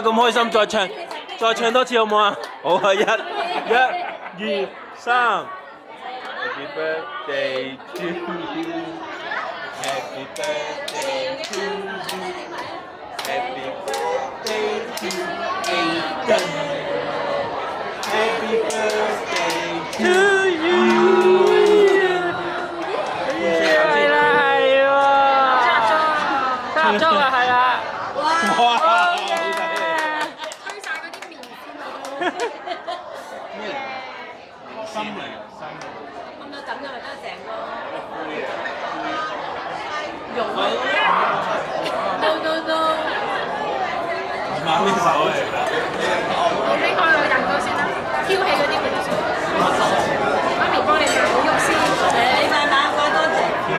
咁開心，再唱多次好唔好啊？好啊，一、二、三。Happy birthday to you. Happy birthday to you. Happy birthday to Aiden. Happy birthday to you. 係啦，係喎，差唔多啦，係啦。哇！吹晒嗰啲面先。心嚟嘅心。咁就咁就咪得成個溶啊 ！No no no！啱呢首嚟㗎。